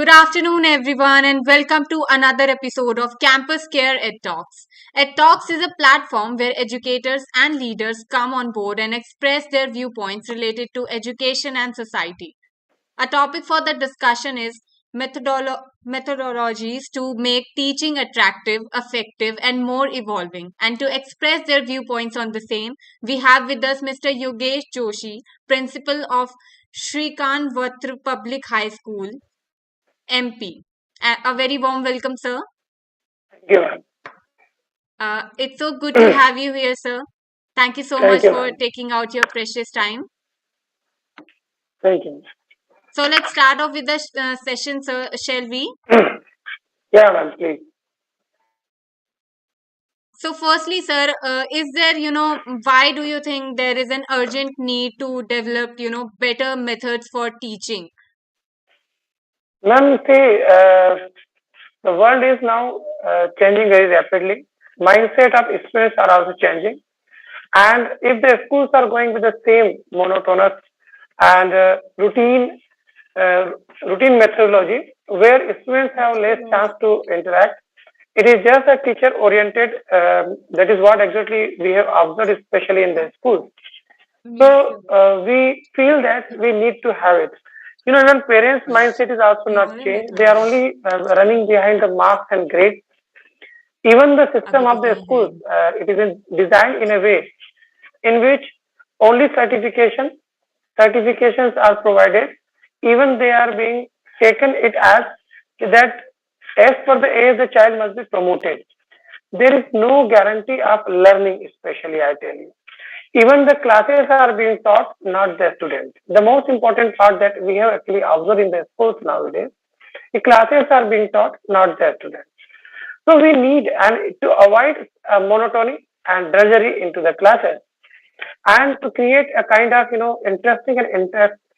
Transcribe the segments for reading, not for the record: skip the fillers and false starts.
Good afternoon, everyone, and welcome to another episode of CampusCare EdTalks. EdTalks is a platform where educators and leaders come on board and express their viewpoints related to education and society. A topic for the discussion is methodologies to make teaching attractive, effective, and more evolving. And to express their viewpoints on the same, we have with us Mr. Yogesh Joshi, Principal of Shrikanwartara Public High School, MP. A very warm welcome, sir. Thank It's so good to you. have you here, sir. Thank you so Thank much you, for ma'am. taking out your precious time. Thank you. So let's start off with the session, sir, shall we? Yeah, ma'am, please. So, firstly, sir, is there, why do you think there is an urgent need to develop, better methods for teaching? Ma'am, see, the world is now changing very rapidly. Mindset of students are also changing. And if the schools are going with the same monotonous and uh, routine methodology, where students have less chance to interact, it is just a teacher oriented. That is what exactly we have observed, especially in the schools. Yes, So sir. we feel that we need to have it. Even parents' mindset is also not Moral changed. They are methodology. only running behind the marks and grades. Even the system of अभी the है. schools, it is designed in a way in which only certifications are provided. Even they are being taken it as that as per the age the child must be promoted. There is no guarantee of learning, especially I tell you. Even the classes are being taught, not the students. The most important part that we have actually observed in the schools nowadays, the classes are being taught, not the students. So we need and to avoid monotony and drudgery into the classes and to create a kind of interesting and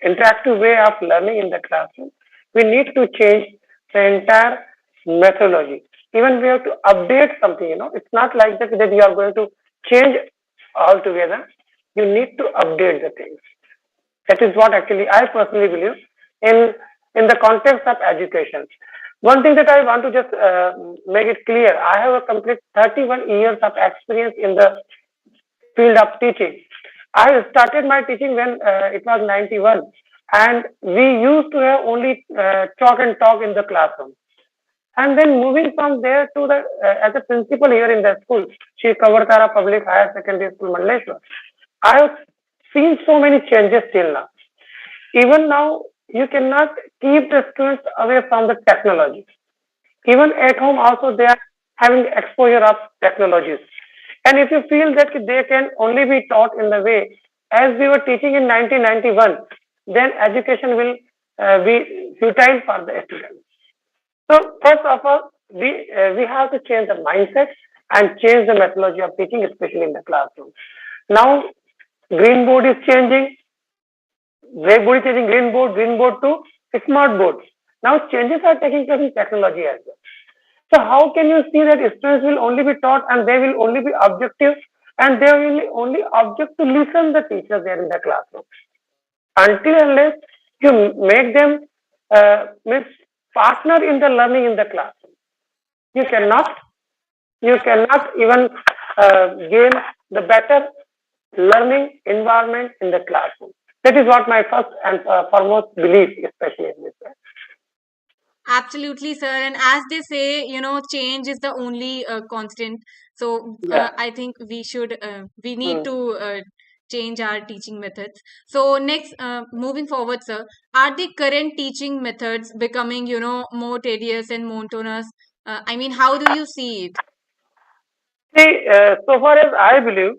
interactive way of learning in the classroom. We need to change the entire methodology. Even we have to update something. It's not like that you are going to change altogether. You need to update the things. That is what actually I personally believe in in the context of education. One thing that I want to just make it clear: I have a complete 31 years of experience in the field of teaching. I started my teaching when it was 91, and we used to have only chalk and talk in the classroom. And then moving from there to the as a principal here in the school, Shrikanwartara Public Higher Secondary School, Mandaleshwar. I have seen so many changes till now. Even now, you cannot keep the students away from the technology. Even at home, also they are having exposure of technologies. And if you feel that they can only be taught in the way as we were teaching in 1991, then education will be futile for the students. So first of all, we have to change the mindset and change the methodology of teaching, especially in the classroom. Now, green board is changing, blackboard is changing, green board to smart boards. Now changes are taking place in technology as well. So how can you see that students will only be taught and they will only be objective and they will only object to listen the teacher there in the classroom until unless you make them means partner in the learning in the classroom. You cannot you cannot even gain the better learning environment in the classroom. That is what my first and foremost belief, especially in this. Absolutely, sir. And as they say, change is the only constant. So Yeah. I think we need Hmm. to change our teaching methods. So next, moving forward, sir, are the current teaching methods becoming, more tedious and monotonous? I mean, how do you see it? See, so far as I believe,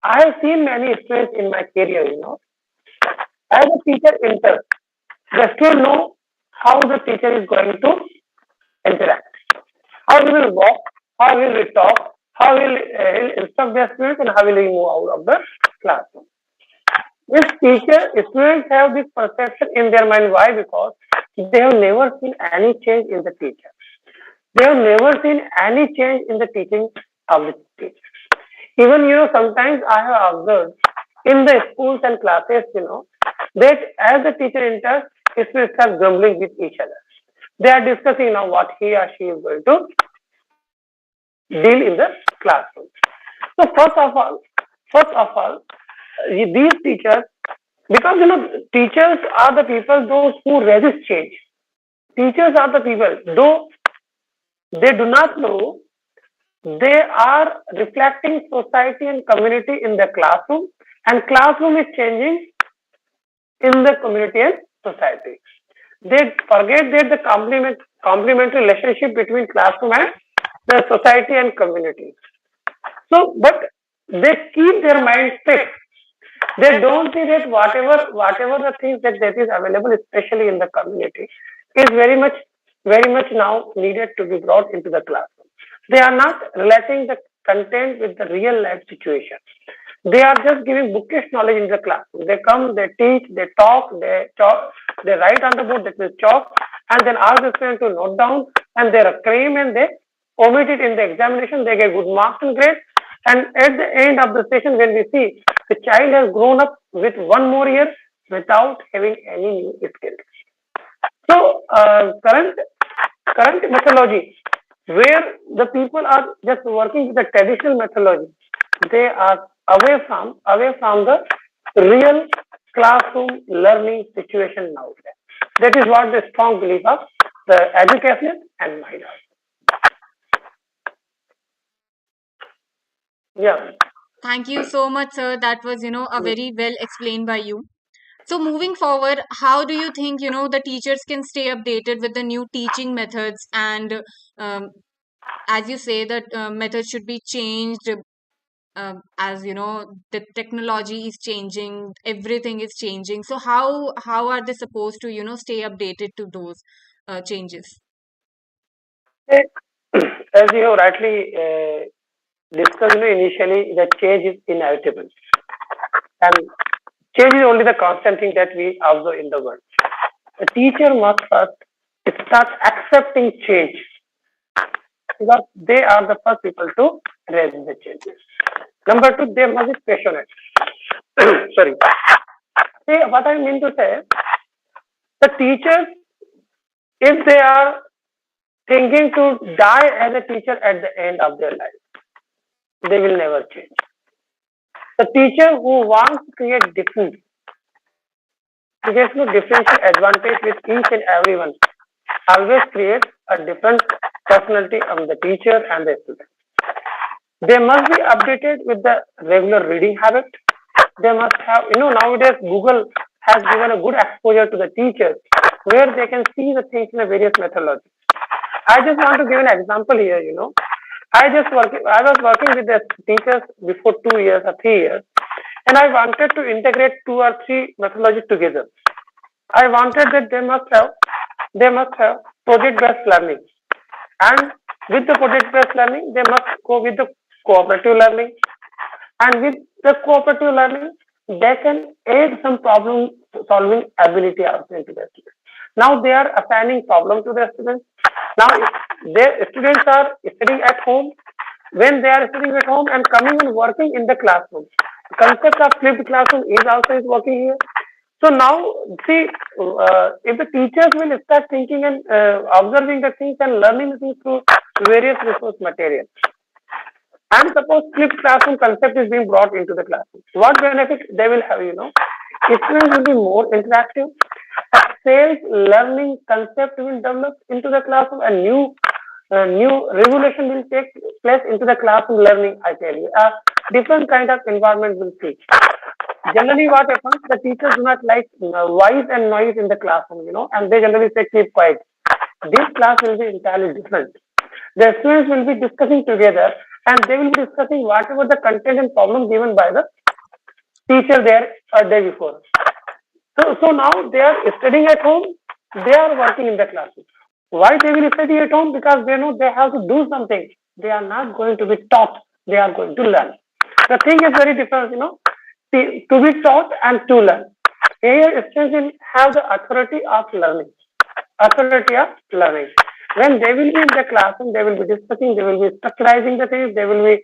I have seen many students in my career. As a teacher enters, they still know how the teacher is going to interact, how he will walk, how will he talk, how will he'll instruct the students, and how will he move out of the classroom. This teacher, students have this perception in their mind. Why? Because they have never seen any change in the teacher. They have never seen any change in the teaching of the teacher. Even, sometimes I have observed in the schools and classes, that as the teacher enters, students start grumbling with each other. They are discussing now what he or she is going to deal in the classroom. So first of all, these teachers, because teachers are the people those who resist change. Teachers are the people, though they do not know, they are reflecting society and community in the classroom, and classroom is changing in the community and society. They forget that the complementary relationship between classroom and the society and community. So, but they keep their mind fixed. They don't see that whatever the things that is available, especially in the community, is very much now needed to be brought into the classroom. They are not relating the content with the real life situation. They are just giving bookish knowledge in the classroom. They come, they teach, they write on the board, that is chalk, and then ask the student to note down, and they claim and they omit it in the examination. They get good marks and grades, and at the end of the session, when we see the child has grown up with one more year without having any new skills. So, current methodology, where the people are just working with the traditional methodology, they are away from the real classroom learning situation now. That is what the strong belief of the education and mind. Yeah. Thank you so much, sir. That was, a very well explained by you. So moving forward, how do you think, the teachers can stay updated with the new teaching methods and as you say that methods should be changed as the technology is changing, everything is changing. So how are they supposed to stay updated to those changes? As you have rightly discussed, initially, the change is inevitable, and change is only the constant thing that we observe in the world. The teacher must first start accepting change, because they are the first people to raise the changes. Number two, they must be passionate. Sorry. See, what I mean to say, the teachers, if they are thinking to die as a teacher at the end of their life, they will never change. The teacher who wants to create difference, he gets no differential advantage with each and everyone, always creates a different personality of the teacher and the student. They must be updated with the regular reading habit. They must have, nowadays Google has given a good exposure to the teachers, where they can see the things in a various methodologies. I just want to give an example here. I was working with the teachers before 2 years or 3 years, and I wanted to integrate 2 or 3 methodologies together. I wanted that they must have project-based learning, and with the project-based learning, they must go with the cooperative learning, and with the cooperative learning, they can add some problem solving ability also into the students. Now they are assigning problem to the students. Now their students are studying at home. When they are studying at home and coming and working in the classroom, concept of flipped classroom is working here. So now, see, if the teachers will start thinking and observing the things and learning the things through various resource materials, and suppose flipped classroom concept is being brought into the classroom, what benefit they will have? Students will be more interactive. A self-learning concept will develop into the classroom. A new revolution will take place into the classroom learning. I tell you, a different kind of environment will see. Generally, what happens? The teachers do not like voice and noise in the classroom, and they generally say keep quiet. This class will be entirely different. The students will be discussing together, and they will be discussing whatever the content and problem given by the teacher there a day before. So now they are studying at home, they are working in the classroom. Why they will study at home? Because they know they have to do something. They are not going to be taught, they are going to learn. The thing is very different, to be taught and to learn. Here students will have the authority of learning. Authority of learning. When they will be in the classroom, they will be discussing, they will be structurizing the things, they will be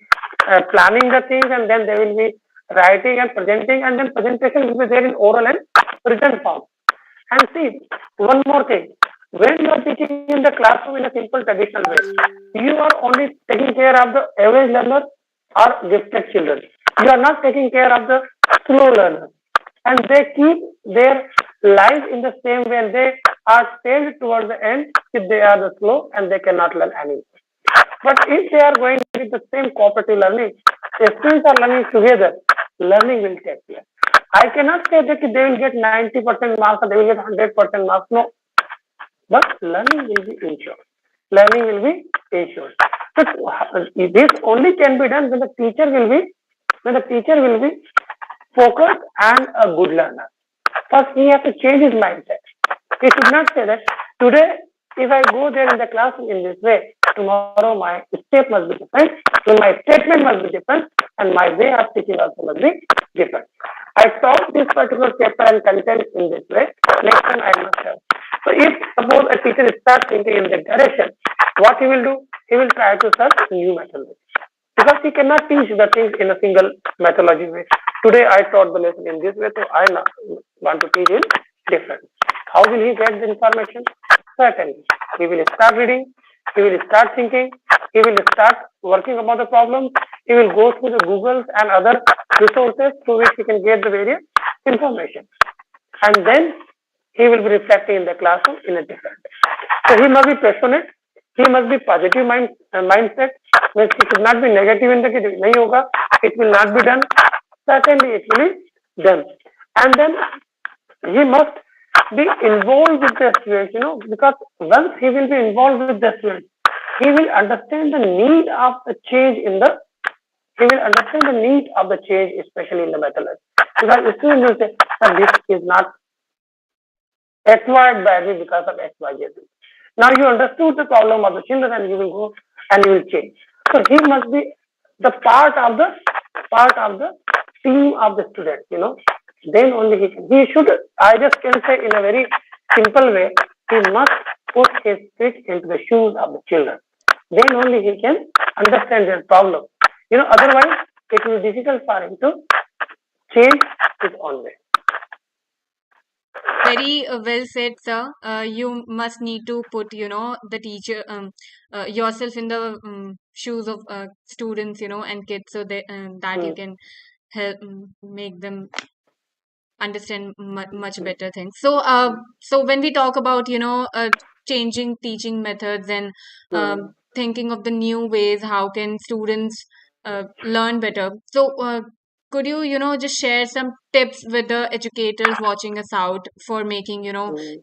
planning the things, and then they will be writing and presenting, and then presentation will be there in oral and written form. And see, one more thing. When you are teaching in the classroom in a simple traditional way, you are only taking care of the average learner or gifted children. You are not taking care of the slow learner. And they keep their life in the same way and they are failed towards the end if they are the slow and they cannot learn anything. But if they are going with the same cooperative learning, the students are learning together, learning will take place. I cannot say that they will get 90% marks or they will get 100% marks. No, but learning will be ensured. Learning will be ensured. But this only can be done when the teacher will be focused and a good learner. First, he has to change his mindset. He should not say that today, if I go there in the classroom in this way, tomorrow my step must be different, so my statement must be different, and my way of teaching also must be different. I taught this particular chapter and content in this way, next time I must have. So if suppose a teacher starts thinking in that direction, what he will do? He will try to search new methods because he cannot teach the things in a single methodology way. Today I taught the lesson in this way, so I want to teach in different. How will he get the information? Certainly, he will start reading, he will start thinking, he will start working about the problem, he will go through the Googles and other resources through which he can get the various information. And then he will be reflecting in the classroom in a different way. So he must be passionate, he must be positive mindset, means he should not be negative in the nahi hoga, it will not be done. Certainly it will be done. And then he must be involved with the students, because once he will be involved with the students, he will understand the need of the change he will understand the need of the change, especially in the methodology. Because the student will say, that this is not acquired by me because of X, Y, Z. Now you understood the problem of the children and you will go and you will change. So he must be the part of the team of the student, then only he should, I just can say in a very simple way, he must put his feet into the shoes of the children. Then only he can understand their problem. Otherwise it will be difficult for him to change his own way. Very well said, sir. You must need to put, the teacher, yourself in the shoes of students, and kids, so that you can help make them understand much better things. So when we talk about, changing teaching methods and thinking of the new ways, how can students learn better? So could you, just share some tips with the educators watching us out for making,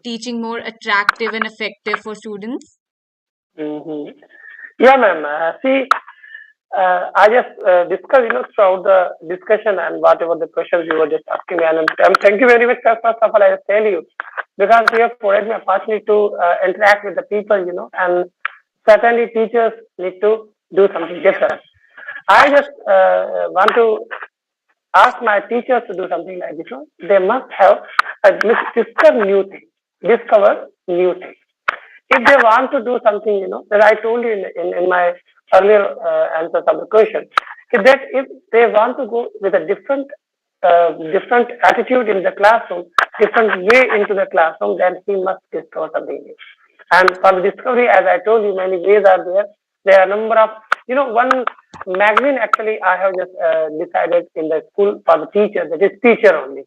teaching more attractive and effective for students? Mm-hmm. Yeah, ma'am. See, I just discussed, throughout the discussion and whatever the questions you were just asking me. And thank you very much, sir. First of all, I just tell you, because you have provided me opportunity to interact with the people, and certainly teachers need to do something different. I just want to ask my teachers to do something like this. They must have discover new things. Discover new things. If they want to do something, that I told you in my earlier answers of the question, if they want to go with a different attitude in the classroom, different way into the classroom, then he must discover something new. And for the discovery, as I told you, many ways are there. There are a number of, one magazine actually I have just decided in the school for the teachers, that is teacher only.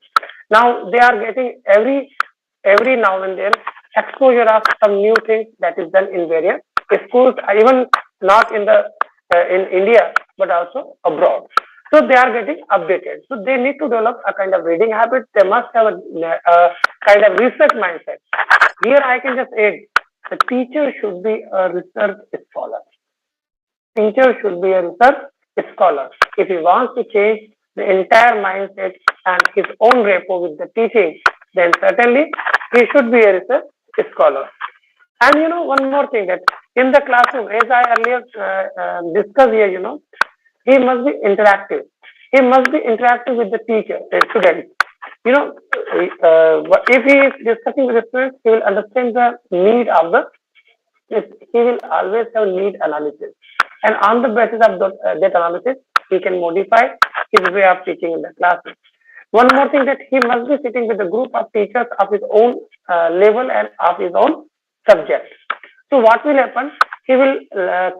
Now they are getting every now and then exposure of some new things that is done in various schools, even not in India, but also abroad. So they are getting updated. So they need to develop a kind of reading habit. They must have a kind of research mindset. Here I can just add, the teacher should be a research scholar. Teacher should be a research scholar. If he wants to change the entire mindset and his own rapport with the teaching, then certainly he should be a research scholar. And one more thing, that in the classroom, as I earlier discussed here, he must be interactive. He must be interactive with the teacher, the student. If he is discussing with the students, he will understand the need of he will always have need analysis. And on the basis of that analysis, he can modify his way of teaching in the classroom. One more thing, that he must be sitting with a group of teachers of his own level and of his own subject. So what will happen? He will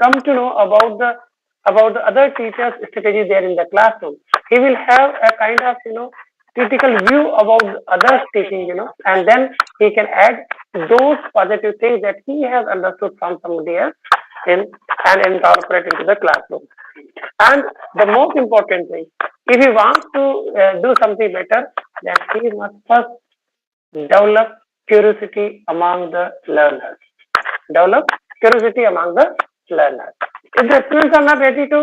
come to know about the other teachers' strategies there in the classroom. He will have a kind of critical view about others' teaching, and then he can add those positive things that he has understood from somebody else in and incorporate into the classroom. And the most important thing, if he wants to do something better, then he must first develop curiosity among the learners. Develop curiosity among the learners. If the students are not ready to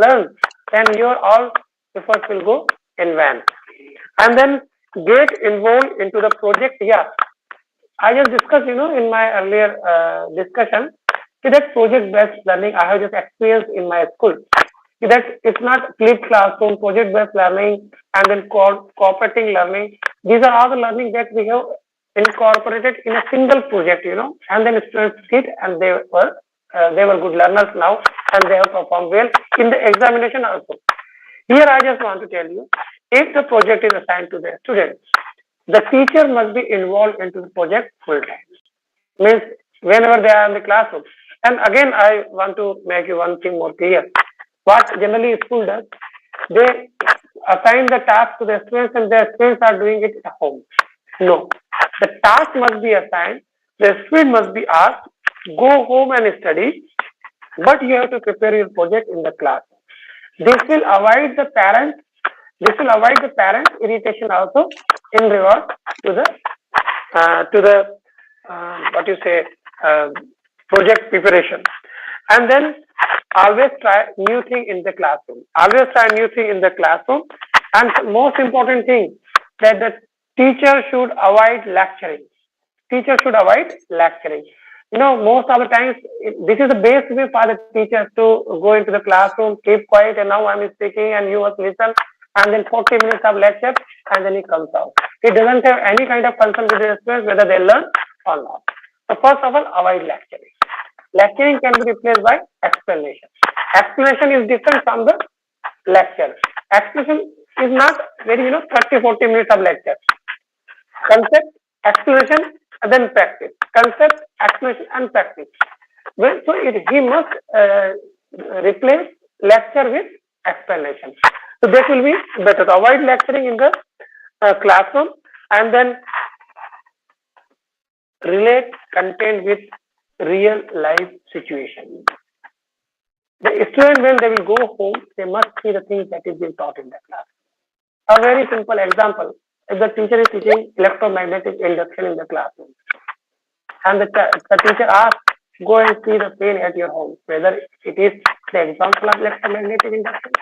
learn, then your all efforts will go in vain. And then get involved into the project. Yeah, I just discussed, in my earlier discussion, that project-based learning I have just experienced in my school. That it's not flipped classroom, project-based learning, and then cooperating learning. These are all the learning that we have incorporated in a single project, and then students sit and they were good learners now, and they have performed well in the examination also. Here I just want to tell you, if the project is assigned to the students, the teacher must be involved into the project full time. Means whenever they are in the classroom. And again, I want to make you one thing more clear. What generally school does, they assign the task to the students and the students are doing it at home. No, the task must be assigned. The student must be asked, go home and study, but you have to prepare your project in the class. This will avoid the parents. This will avoid the parents' irritation also in regard to the what you say project preparation. And then always try new thing in the classroom. Always try new thing in the classroom. And most important thing, that the teacher should avoid lecturing. Teacher should avoid lecturing. Most of the times, this is the best way for the teachers to go into the classroom, keep quiet, and now I'm speaking and you must listen, and then 40 minutes of lecture, and then he comes out. He doesn't have any kind of concern with the students whether they learn or not. So first of all, avoid lecturing. Lecturing can be replaced by explanation. Explanation is different from the lecture. Explanation is not very, 30-40 minutes of lecture. Concept, explanation, and then practice. Concept, explanation, and practice. So he must replace lecture with explanation. So that will be better. So avoid lecturing in the classroom, and then relate content with real life situation. The student, when they will go home, they must see the things that is being taught in the class. A very simple example: if the teacher is teaching electromagnetic induction in the classroom, and the teacher asks, go and see the fan at your home, whether it is the example of electromagnetic induction.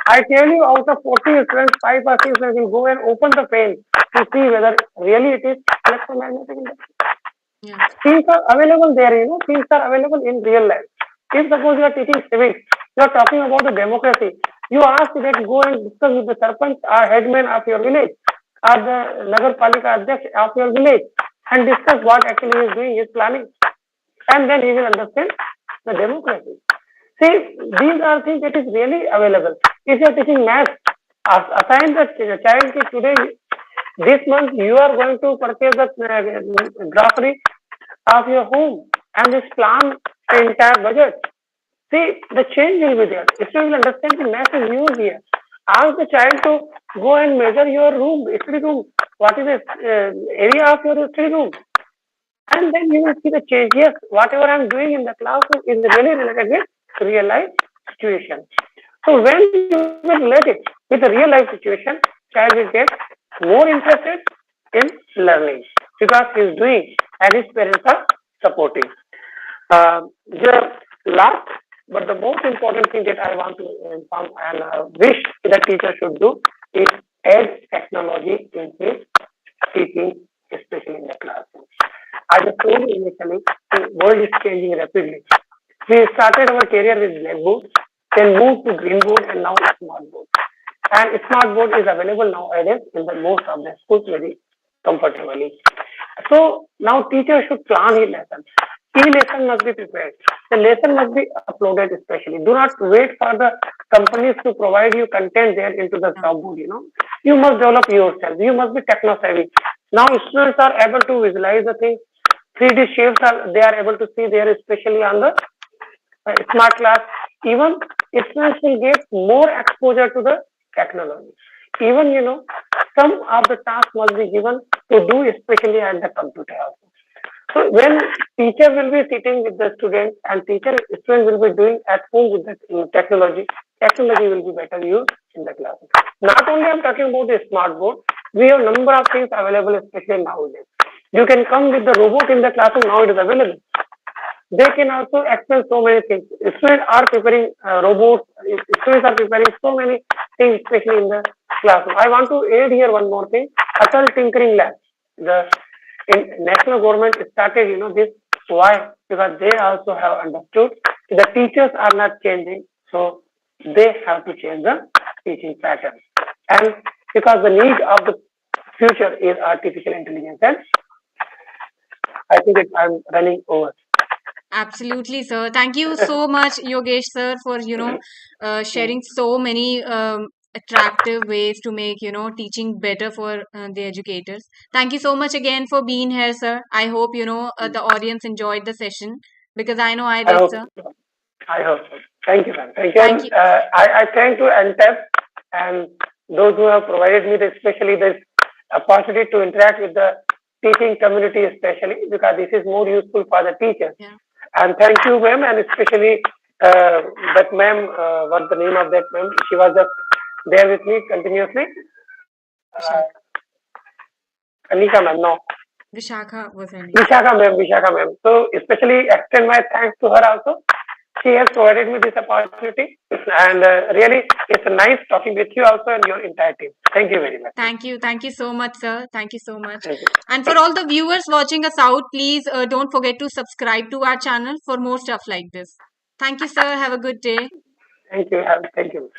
I tell you, out of 40 students, 5 or 6 will go and open the fan to see whether really it is electromagnetic induction. Yeah. Things are available there, things are available in real life. If suppose you are teaching civics, you are talking about the democracy, you ask that go and discuss with the sarpanch or headman of your village or the Nagar Palika Adhyaksh of your village and discuss what actually he is doing, he is planning. And then he will understand the democracy. See, these are things that is really available. If you are teaching maths, assign the child ki today, this month you are going to purchase the grocery of your home and this plan the entire budget. See, the change will be there. If you will understand the math is used here. Ask the child to go and measure your room, study room. What is the area of your study room? And then you will see the change. Yes, whatever I am doing in the classroom is really related with real life situation. So when you will relate it with the real life situation, child will get more interested in learning because he is doing and his parents are supporting. The last but the most important thing that I want to inform and wish the teacher should do is add technology in his teaching, especially in the classroom. I just told you initially, the world is changing rapidly. We started our career with blackboard, then moved to green board, and now smart board. And smart board is available nowadays in the most of the schools very comfortably. So now teacher should plan his lesson. Key lesson must be prepared. The lesson must be uploaded especially. Do not wait for the companies to provide you content there into the job board. You must develop yourself. You must be techno savvy. Now students are able to visualize the things. 3D shapes are they are able to see there, especially on the smart class. Even students will get more exposure to the technology. Even some of the tasks must be given to do, especially at the computer also. So when teacher will be sitting with the student and student will be doing at home with the technology will be better used in the class. Not only I'm talking about the smart board, we have number of things available, especially nowadays. You can come with the robot in the classroom, now it is available. They can also explain so many things. Students are preparing robots, students are preparing so many things, especially in the classroom. I want to add here one more thing, Atal Tinkering Lab. The national government started, this. Why? Because they also have understood the teachers are not changing, so they have to change the teaching pattern. And because the need of the future is artificial intelligence, and I think I'm running over. Absolutely, sir. Thank you so much, Yogesh, sir, for sharing so many attractive ways to make teaching better for the educators. Thank you so much again for being here, sir. I hope the audience enjoyed the session because I know I I did, hope sir. so. I hope so. Thank you, ma'am. Thank you. Thank And you. I thank to Entab and those who have provided me, especially this opportunity to interact with the teaching community, especially because this is more useful for the teachers. Yeah. And thank you, ma'am, and especially that ma'am, what's the name of that ma'am? She was just there with me continuously. Uh, Vishakha. Anika ma'am, no. Vishakha was her name. Vishakha ma'am. So especially extend my thanks to her also. She has provided me this opportunity, and really, it's nice talking with you also and your entire team. Thank you very much. Thank you. Thank you so much, sir. Thank you so much. Thank you. And for all the viewers watching us out, please don't forget to subscribe to our channel for more stuff like this. Thank you, sir. Have a good day. Thank you. Thank you.